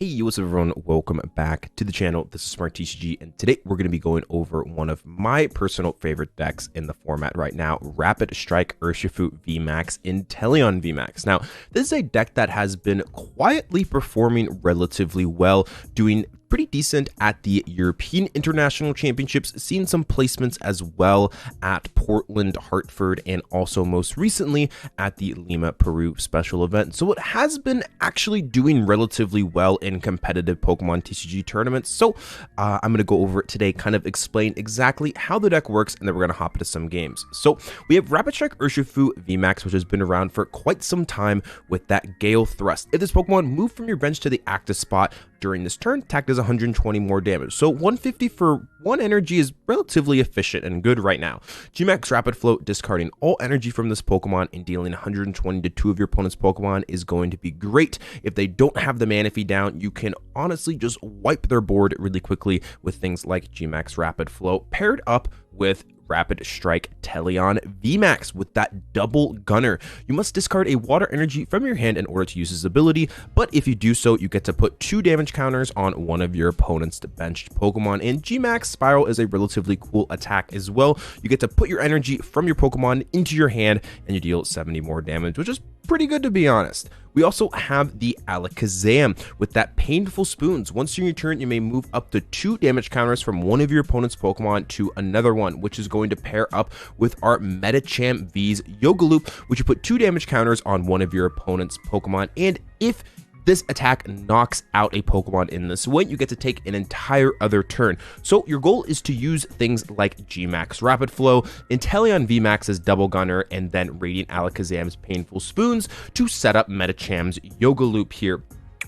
Hey, what's up everyone? Welcome back to the channel. This is Smart TCG, and today we're going to be going over one of my personal favorite decks in the format right now, Rapid Strike Urshifu VMAX Inteleon VMAX. Now, this is a deck that has been quietly performing relatively well, doing pretty decent at the European International Championships, seen some placements as well at Portland, Hartford, and also most recently at the Lima, Peru special event. So it has been actually doing relatively well in competitive Pokemon TCG tournaments. So I'm going to go over it today, kind of explain exactly how the deck works, and then we're going to hop into some games. So we have Rapid Strike Urshifu VMAX, which has been around for quite some time with that Gale Thrust. If this Pokemon moved from your bench to the active spot during this turn, attack does 120 more damage. So 150 for 1 energy is relatively efficient and good right now. GMAX Rapid Float, discarding all energy from this Pokemon and dealing 120 to 2 of your opponent's Pokemon is going to be great. If they don't have the Manaphy down, you can honestly just wipe their board really quickly with things like GMAX Rapid Float paired up with Rapid Strike Inteleon VMAX with that double gunner. You must discard a water energy from your hand in order to use his ability, but if you do so, you get to put 2 damage counters on one of your opponent's benched Pokemon. And GMAX Spiral is a relatively cool attack as well. You get to put your energy from your Pokemon into your hand and you deal 70 more damage, which is pretty good to be honest. We also have the Alakazam with that Painful Spoons. Once during your turn, you may move up to 2 damage counters from one of your opponent's Pokemon to another one, which is going to pair up with our Medicham V's Yoga Loop, which you put 2 damage counters on one of your opponent's Pokemon. And if this attack knocks out a Pokemon in this way, you get to take an entire other turn. So your goal is to use things like GMAX Rapid Flow, Inteleon VMAX's Double Gunner, and then Radiant Alakazam's Painful Spoons to set up Medicham's Yoga Loop here.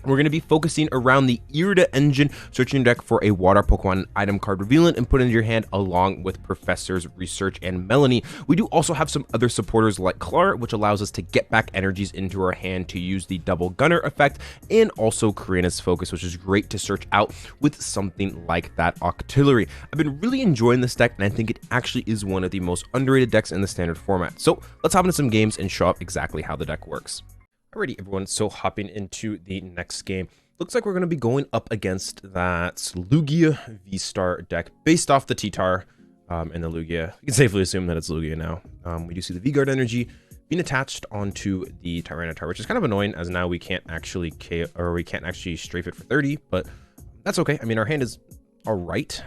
We're going to be focusing around the Irida engine, searching your deck for a water Pokemon item card revealant and put it into your hand along with Professor's Research and Melony. We do also have some other supporters like Klara, which allows us to get back energies into our hand to use the double gunner effect, and also Korrina's Focus, which is great to search out with something like that Octillery. I've been really enjoying this deck, and I think it actually is one of the most underrated decks in the standard format. So let's hop into some games and show up exactly how the deck works. Alrighty, everyone, so hopping into the next game. Looks like we're going to be going up against that Lugia VSTAR deck based off the T-Tar and the Lugia. You can safely assume that it's Lugia now. We do see the V-Guard energy being attached onto the Tyranitar, which is kind of annoying as now we can't actually strafe it for 30, but that's okay. I mean, our hand is alright.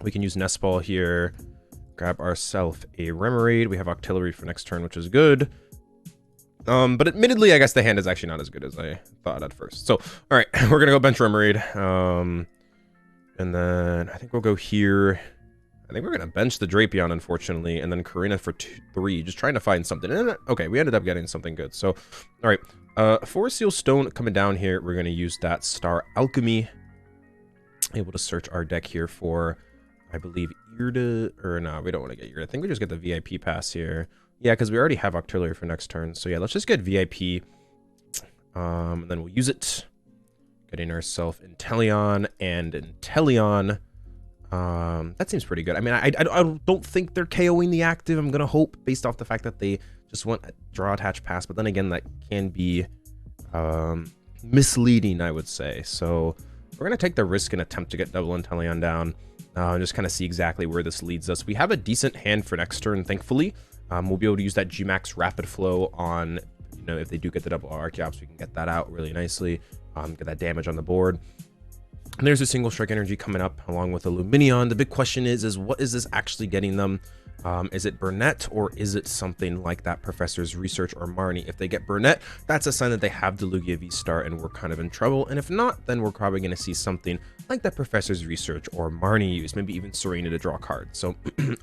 We can use Nest Ball here, grab ourselves a Remoraid. We have Octillery for next turn, which is good. But admittedly, I guess the hand is actually not as good as I thought at first. So, all right, we're going to go bench Remoraid. And then I think we'll go here. I think we're going to bench the Drapion, unfortunately, and then Korrina for 3, just trying to find something. And okay, we ended up getting something good. So, all right, Forest Seal Stone coming down here. We're going to use that Star Alchemy. Able to search our deck here for, I believe, Irida, or no, we don't want to get Irida. I think we just get the VIP pass here. Yeah, because we already have Octillery for next turn. So yeah, let's just get VIP. And then we'll use it. Getting ourselves Inteleon and Inteleon. That seems pretty good. I mean, I don't think they're KOing the active. I'm going to hope based off the fact that they just want a draw, attach, pass. But then again, that can be misleading, I would say. So we're going to take the risk and attempt to get double Inteleon down. And just kind of see exactly where this leads us. We have a decent hand for next turn, thankfully. We'll be able to use that GMAX Rapid Flow on, you know, if they do get the double Archeops, we can get that out really nicely, get that damage on the board. And there's a single strike energy coming up along with a Lumineon. The big question is what is this actually getting them? Is it Burnett or is it something like that Professor's Research or Marnie? If they get Burnett, that's a sign that they have the Lugia VSTAR and we're kind of in trouble. And if not, then we're probably going to see something like that Professor's Research or Marnie use, maybe even Serena to draw cards. So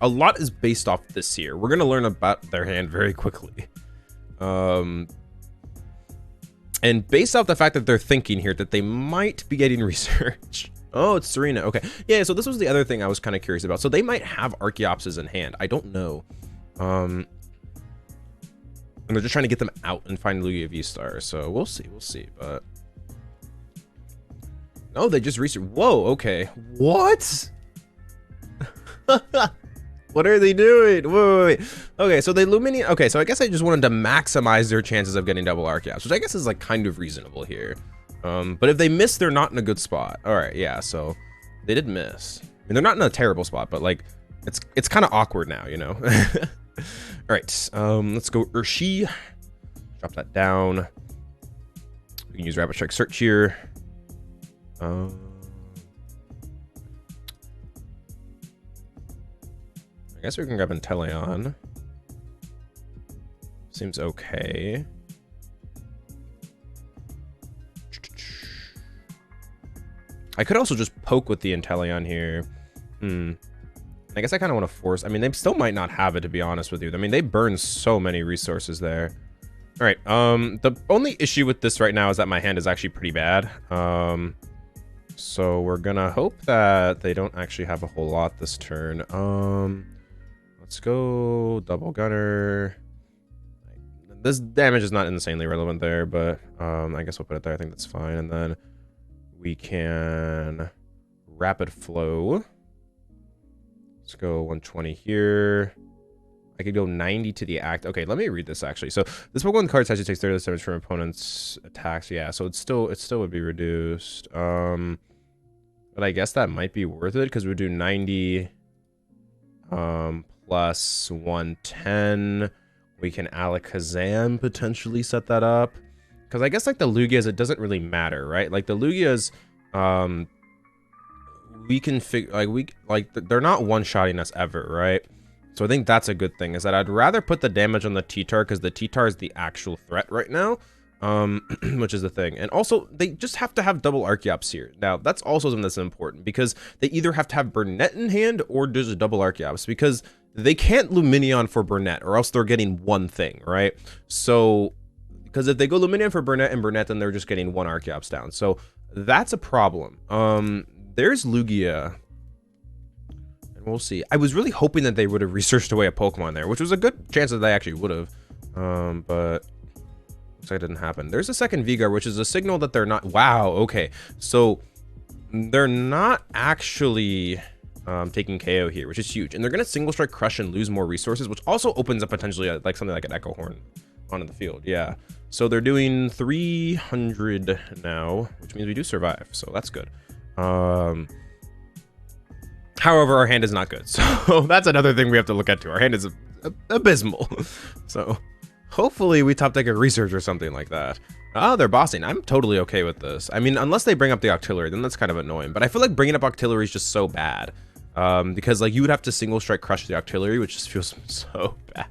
a lot is based off this here. We're going to learn about their hand very quickly. And based off the fact that they're thinking here that they might be getting Research. Oh, it's Serena. Okay. Yeah, so this was the other thing I was kind of curious about. So they might have Archeopses in hand. I don't know. And they're just trying to get them out and find Lugia VSTAR. So we'll see. We'll see. But no, they just research. Whoa, okay. What? What are they doing? Wait. Okay, so they Lumineon. Okay, so I guess I just wanted to maximize their chances of getting double Archeops, which I guess is like kind of reasonable here. But if they miss, they're not in a good spot. All right, yeah, so they did miss. I mean, they're not in a terrible spot, but like it's kind of awkward now, you know. All right, let's go Urshifu. Drop that down. We can use Rapid Strike Search here. I guess we can grab Inteleon. Seems okay. I could also just poke with the Inteleon here. I guess I kind of want to force. I mean, they still might not have it, to be honest with you. I mean, they burn so many resources there. All right. The only issue with this right now is that my hand is actually pretty bad. So we're gonna hope that they don't actually have a whole lot this turn. Let's go double gunner. This damage is not insanely relevant there, but I guess we'll put it there. I think that's fine. And then we can rapid flow. Let's go 120 here. I could go 90 to the act. Okay, let me read this actually. So this Pokemon card actually takes 30 damage from opponent's attacks. Yeah, so it still would be reduced. But I guess that might be worth it because we do 90 plus 110. We can Alakazam potentially set that up. Because I guess like the Lugias, it doesn't really matter, right? Like the Lugias, we can figure they're not one-shotting us ever, right? So I think that's a good thing, is that I'd rather put the damage on the T-Tar because the T-Tar is the actual threat right now, which is the thing. And also, they just have to have double Archeops here. Now, that's also something that's important because they either have to have Burnett in hand or there's a double Archeops because they can't Lumineon for Burnett or else they're getting one thing, right? So, because if they go Lumineon for Burnett and Burnett, then they're just getting one Archeops down. So that's a problem. There's Lugia. We'll see. I was really hoping that they would have researched away a Pokemon there, which was a good chance that they actually would have. But looks like it didn't happen. There's a second Vigar, which is a signal that they're not. Wow. Okay. So they're not actually taking KO here, which is huge. And they're going to single strike crush and lose more resources, which also opens up potentially like something like an Echo Horn onto the field. Yeah. So they're doing 300 now, which means we do survive. So that's good. However, our hand is not good, so that's another thing we have to look at too. Our hand is abysmal, so hopefully we top deck a research or something like that. Oh, they're bossing. I'm totally okay with this. I mean, unless they bring up the Octillery, then that's kind of annoying. But I feel like bringing up Octillery is just so bad, because like you would have to single strike crush the Octillery, which just feels so bad.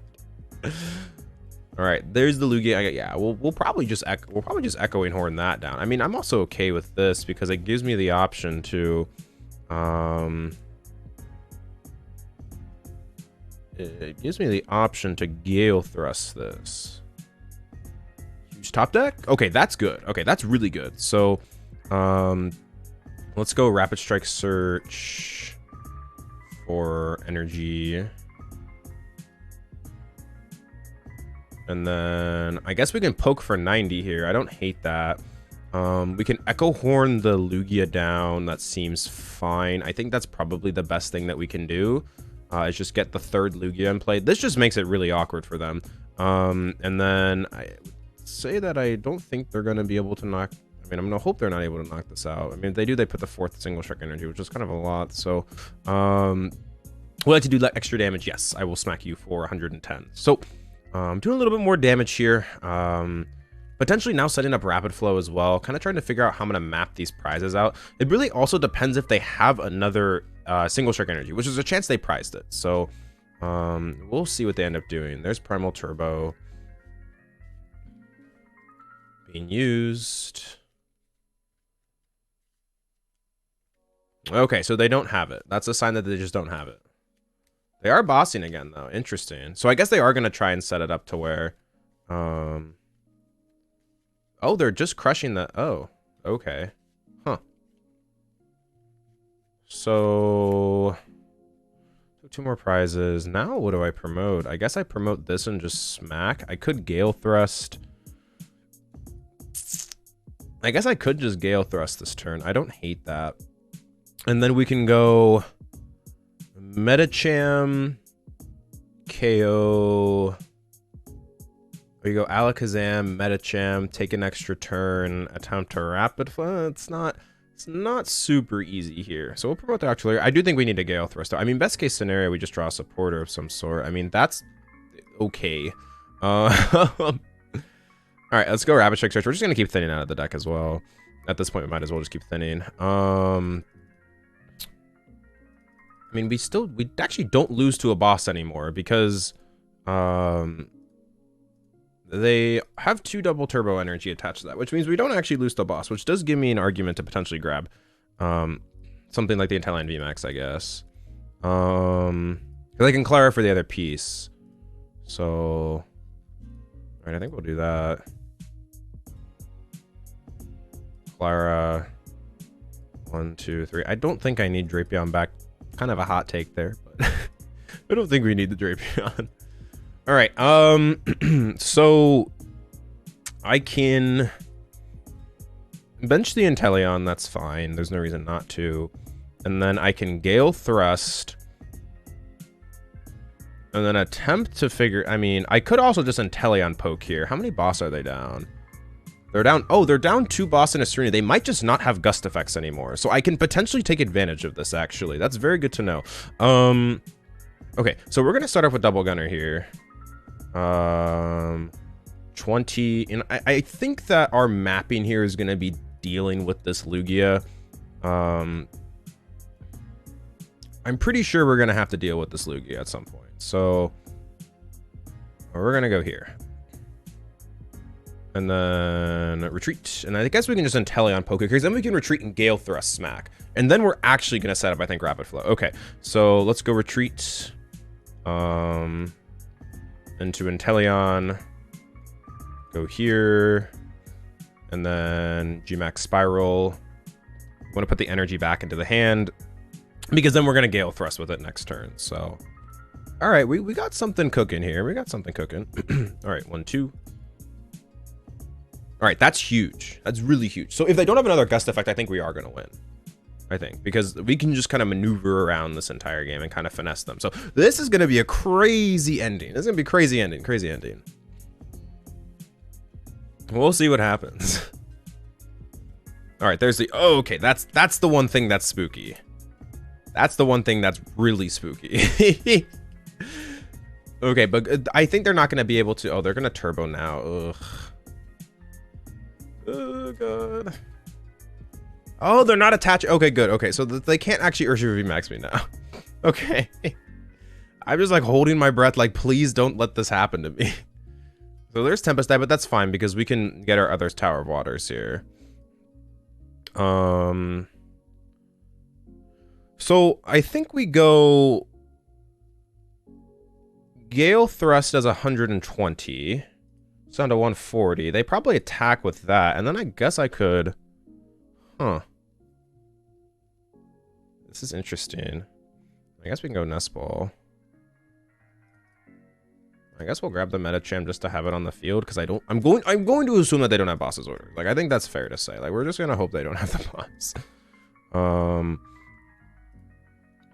All right, there's the Lugia. Yeah, we'll probably just Echoing Horn that down. I mean, I'm also okay with this because it gives me the option to it gives me the option to Gale Thrust this. Huge top deck? Okay, that's good. Okay, that's really good. So, let's go Rapid Strike Search for energy. And then I guess we can poke for 90 here. I don't hate that. We can Echo Horn the Lugia down. That seems fine. I think that's probably the best thing that we can do. Is just get the third Lugia in play. This just makes it really awkward for them. And then I would say that I don't think they're going to be able to knock... I mean, I'm going to hope they're not able to knock this out. I mean, if they do, they put the fourth single strike energy, which is kind of a lot. So, would like to do that extra damage? Yes, I will smack you for 110. So, doing a little bit more damage here. Potentially now setting up rapid flow as well. Kind of trying to figure out how I'm going to map these prizes out. It really also depends if they have another single strike energy, which is a chance they prized it. So we'll see what they end up doing. There's Primal Turbo being used. Okay, so they don't have it. That's a sign that they just don't have it. They are bossing again, though. Interesting. So I guess they are going to try and set it up to where... Oh, they're just crushing the... Oh, okay. Huh. So... 2 more prizes. Now what do I promote? I guess I promote this and just smack. I could Gale Thrust. I guess I could just Gale Thrust this turn. I don't hate that. And then we can go... Medicham... KO... We go Alakazam, Medicham, take an extra turn, attempt to rapid fire. It's not super easy here. So we'll promote the Octillery. I do think we need a Gale Thrust. I mean, best case scenario, we just draw a supporter of some sort. I mean, that's okay. All right, let's go Rapid Strike Search. We're just gonna keep thinning out of the deck as well. At this point, we might as well just keep thinning. I mean, we actually don't lose to a boss anymore because they have 2 double turbo energy attached to that, which means we don't actually lose the boss, which does give me an argument to potentially grab something like the Inteleon VMAX, I guess. Because I can Klara for the other piece. So, all right, I think we'll do that. Klara, 1, 2, 3. I don't think I need Drapion back. Kind of a hot take there, but I don't think we need the Drapion. All right, so I can bench the Inteleon, that's fine. There's no reason not to. And then I can Gale Thrust. And then attempt to figure, I mean, I could also just Inteleon poke here. How many boss are they down? They're down, oh, they're down 2 boss in a Serena. They might just not have gust effects anymore. So I can potentially take advantage of this, actually. That's very good to know. Okay, so we're going to start off with Double Gunner here. 20, and I think that our mapping here is going to be dealing with this Lugia. I'm pretty sure we're going to have to deal with this Lugia at some point. So we're going to go here. And then retreat. And I guess we can just Inteleon poke because then we can retreat and Gale Thrust smack. And then we're actually going to set up, I think, Rapid Flow. Okay, so let's go retreat. Into Inteleon. Go here. And then GMAX Spiral. I want to put the energy back into the hand. Because then we're going to Gale Thrust with it next turn. So, all right, we got something cooking here. We got something cooking. All right, 1, 2. All right, that's huge. That's really huge. So if they don't have another gust effect, I think we are going to win. I think, because we can just kind of maneuver around this entire game and kind of finesse them. So this is going to be a crazy ending. This is going to be crazy ending, crazy ending. We'll see what happens. All right, there's the, oh, okay, that's the one thing that's spooky. That's the one thing that's really spooky. Okay, but I think they're not going to be able to, oh, they're going to turbo now. Ugh. Oh, God. Oh, they're not attached. Okay, good. Okay, so they can't actually Urshifu VMAX me now. Okay. I'm just like holding my breath like, please don't let this happen to me. So there's Tempest Die, but that's fine because we can get our other Tower of Waters here. So I think we go Gale Thrust does 120. It's down to 140. They probably attack with that, and then I guess I could, huh. This is interesting. I guess we can go Nest Ball. I guess we'll grab the Medicham just to have it on the field because I'm going to assume that they don't have boss's order. Like, I think that's fair to say. Like, we're just gonna hope they don't have the boss.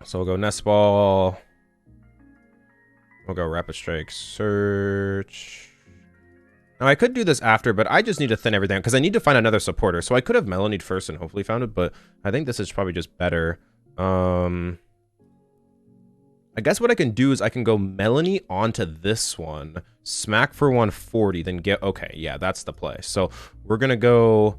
So we'll go Nest Ball. We'll go Rapid Strike Search. Now I could do this after, but I just need to thin everything because I need to find another supporter. So I could have Melony'd first and hopefully found it, but I think this is probably just better. I guess what I can do is I can go Melony onto this one, smack for 140, then get, okay, yeah, that's the play. So we're gonna go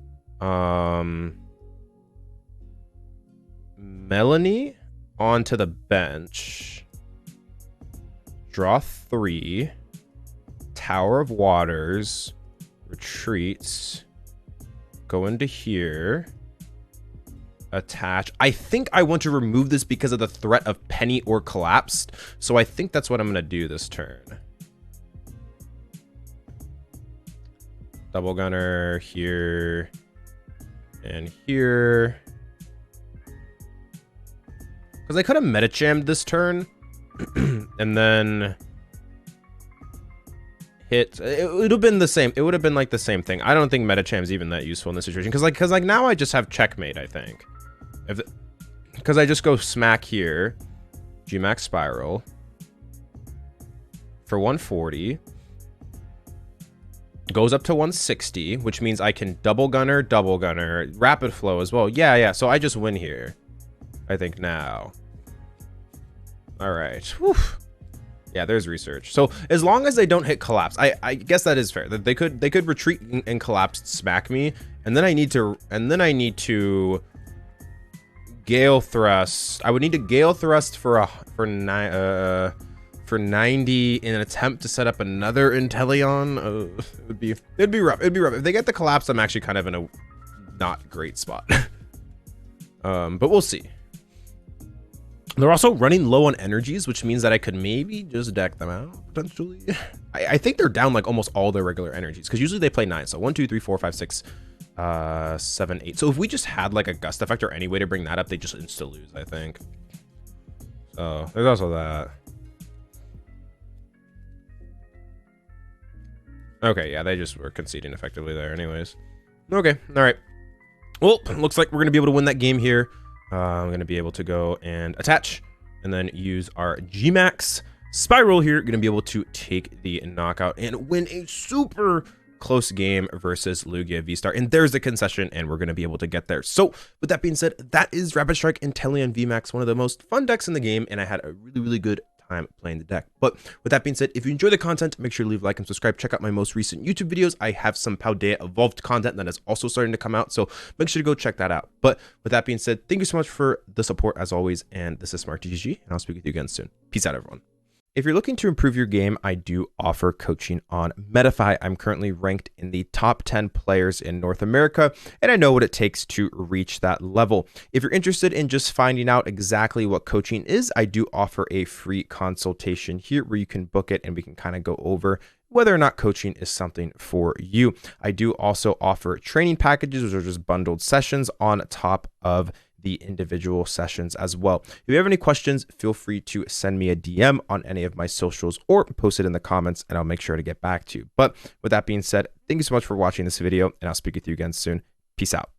Melony onto the bench, draw 3, Tower of Waters, retreats, go into here, attach. I think I want to remove this because of the threat of Penny or Collapsed, so I think that's what I'm going to do this turn. Double Gunner here and here. Because I could have Medicham this turn and then hit. It would have been the same. It would have been like the same thing. I don't think Medicham's even that useful in this situation because like now I just have checkmate. I think because I just go smack here, GMAX Spiral for 140. Goes up to 160, which means I can double gunner, rapid flow as well. Yeah. So I just win here, I think now. All right. Whew. Yeah, there's research. So as long as they don't hit collapse, I guess that is fair. That they could retreat and collapse, smack me, and then I need to gale thrust. I would need to gale thrust for 90 in an attempt to set up another Inteleon. It'd be rough. If they get the collapse, I'm actually kind of in a not great spot. But we'll see. They're also running low on energies, which means that I could maybe just deck them out potentially. I think they're down like almost all their regular energies because usually they play 9. So 1, 2, 3, 4, 5, 6, 7, 8. So if we just had like a gust effect or any way to bring that up, they just insta lose, I think. So there's also that. Okay, yeah, they just were conceding effectively there anyways. Okay, all right. Well, looks like we're going to be able to win that game here. I'm going to be able to go and attach and then use our GMAX Spiral here. Going to be able to take the knockout and win a super close game versus Lugia VSTAR. And there's the concession, and we're going to be able to get there. So with that being said, that is Rapid Strike Inteleon VMAX, one of the most fun decks in the game, and I had a really good time playing the deck. But with that being said, if you enjoy the content, make sure to leave a like and subscribe. Check out my most recent YouTube videos. I have some Paldea Evolved content that is also starting to come out, so make sure to go check that out. But with that being said, thank you so much for the support as always, and this is SmartTCG, and I'll speak with you again soon. Peace out, everyone. If you're looking to improve your game, I do offer coaching on Medify. I'm currently ranked in the top 10 players in North America, and I know what it takes to reach that level. If you're interested in just finding out exactly what coaching is, I do offer a free consultation here where you can book it and we can kind of go over whether or not coaching is something for you. I do also offer training packages, which are just bundled sessions on top of the individual sessions as well. If you have any questions, feel free to send me a DM on any of my socials or post it in the comments and I'll make sure to get back to you. But with that being said, thank you so much for watching this video and I'll speak with you again soon. Peace out.